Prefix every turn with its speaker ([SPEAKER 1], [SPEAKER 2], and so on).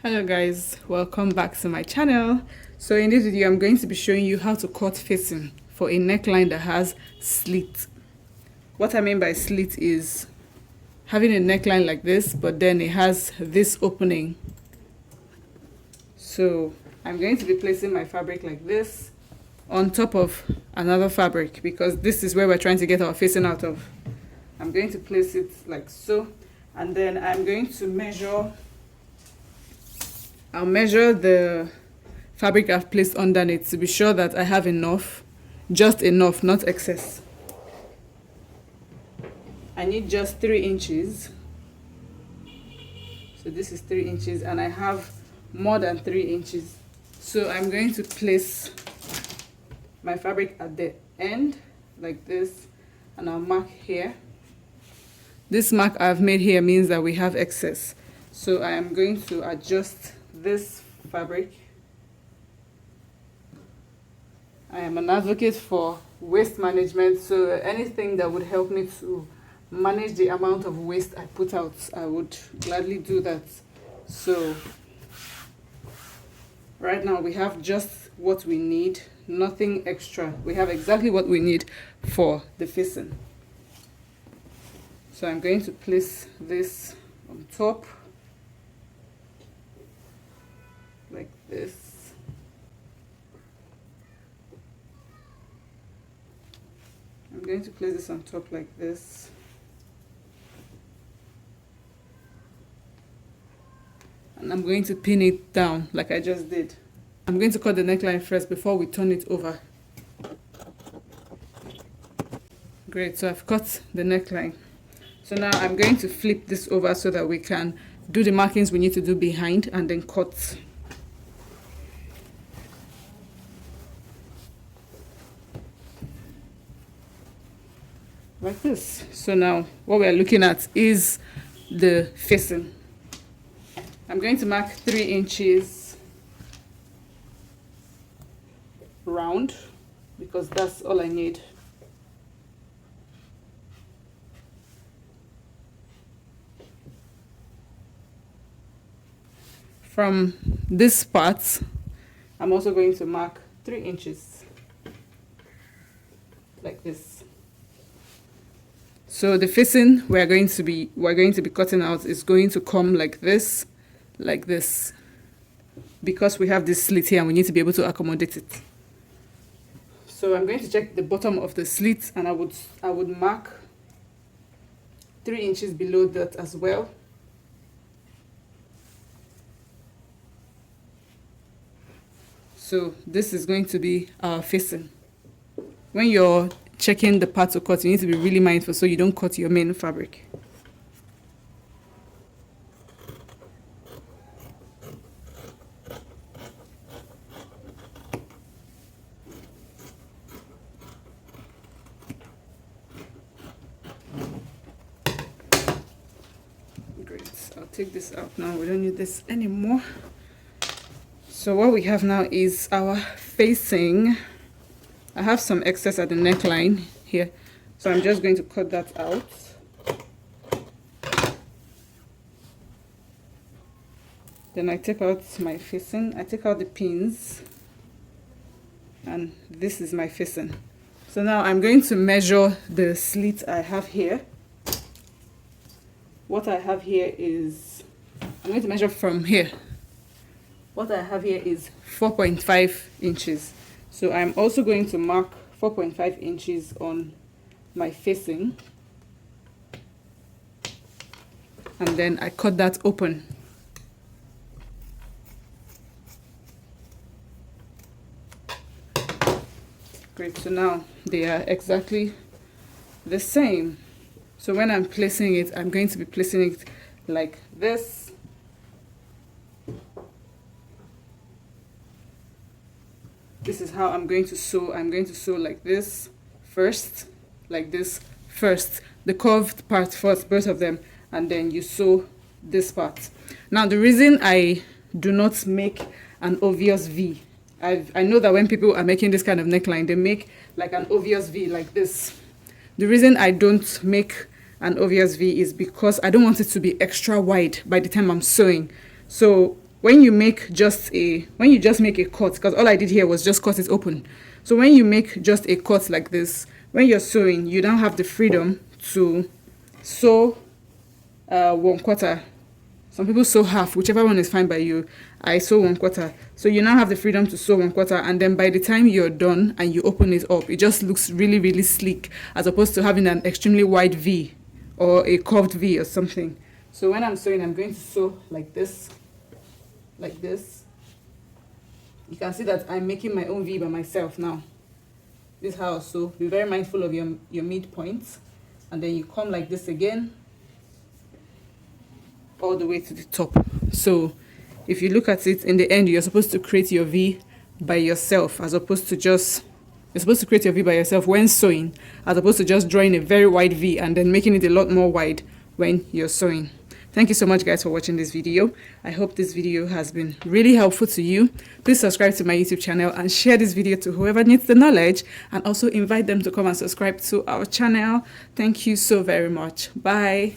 [SPEAKER 1] Hello guys, welcome back to my channel. So in this video I'm going to be showing you how to cut facing for a neckline that has slit. What I mean by slit is having a neckline like this, but then it has this opening. So I'm going to be placing my fabric like this on top of another fabric because this is where we're trying to get our facing out of. I'm going to place it like so, and then I'm going to I'll measure the fabric I've placed underneath to be sure that I have enough, just enough, not excess. I need just 3 inches. So this is 3 inches and I have more than 3 inches. So I'm going to place my fabric at the end like this and I'll mark here. This mark I've made here means that we have excess. So I am going to adjust this fabric. I am an advocate for waste management, so anything that would help me to manage the amount of waste I put out, I would gladly do that. So right now we have just what we need, nothing extra. We have exactly what we need for the facing. So I'm going to place this on top like this. I'm going to place this on top like this. And I'm going to pin it down like I just did. I'm going to cut the neckline first before we turn it over. Great, so I've cut the neckline. So now I'm going to flip this over so that we can do the markings we need to do behind and then cut. Like this. So now what we are looking at is the facing. I'm going to mark 3 inches round because that's all I need. From this part, I'm also going to mark 3 inches like this. So the facing we're going to be cutting out is going to come like this, because we have this slit here and we need to be able to accommodate it. So I'm going to check the bottom of the slit and I would mark 3 inches below that as well. So this is going to be our facing. When you're checking the part to cut, you need to be really mindful so you don't cut your main fabric. Great, I'll take this out now. We don't need this anymore. So what we have now is our facing. I have some excess at the neckline here, so I'm just going to cut that out. Then I take out my facing, I take out the pins, and this is my facing. So now I'm going to measure the slit I have here. What I have here is, I'm going to measure from here. What I have here is 4.5 inches. So I'm also going to mark 4.5 inches on my facing. And then I cut that open. Great, so now they are exactly the same. So when I'm placing it, I'm going to be placing it like this. This is how I'm going to sew. I'm going to sew like this first, like this first, the curved part first, both of them, and then you sew this part. Now the reason I do not make an obvious V, I know that when people are making this kind of neckline, they make like an obvious V like this. The reason I don't make an obvious V is because I don't want it to be extra wide by the time I'm sewing. So when you just make a cut, because all I did here was just cut it open. So when you make just a cut like this, when you're sewing, you don't have the freedom to sew 1/4. Some people sew half, whichever one is fine by you. I sew 1/4. So you now have the freedom to sew 1/4, and then by the time you're done and you open it up, it just looks really, really sleek, as opposed to having an extremely wide V or a curved V or something. So when I'm sewing, I'm going to sew like this. Like this. You can see that I'm making my own V by myself now. This is how I sew. Be very mindful of your midpoints. And then you come like this again, all the way to the top. So if you look at it, in the end, you're supposed to create your V by yourself, as opposed to just, you're supposed to create your V by yourself when sewing, as opposed to just drawing a very wide V and then making it a lot more wide when you're sewing. Thank you so much, guys, for watching this video. I hope this video has been really helpful to you. Please subscribe to my YouTube channel and share this video to whoever needs the knowledge, and also invite them to come and subscribe to our channel. Thank you so very much. Bye.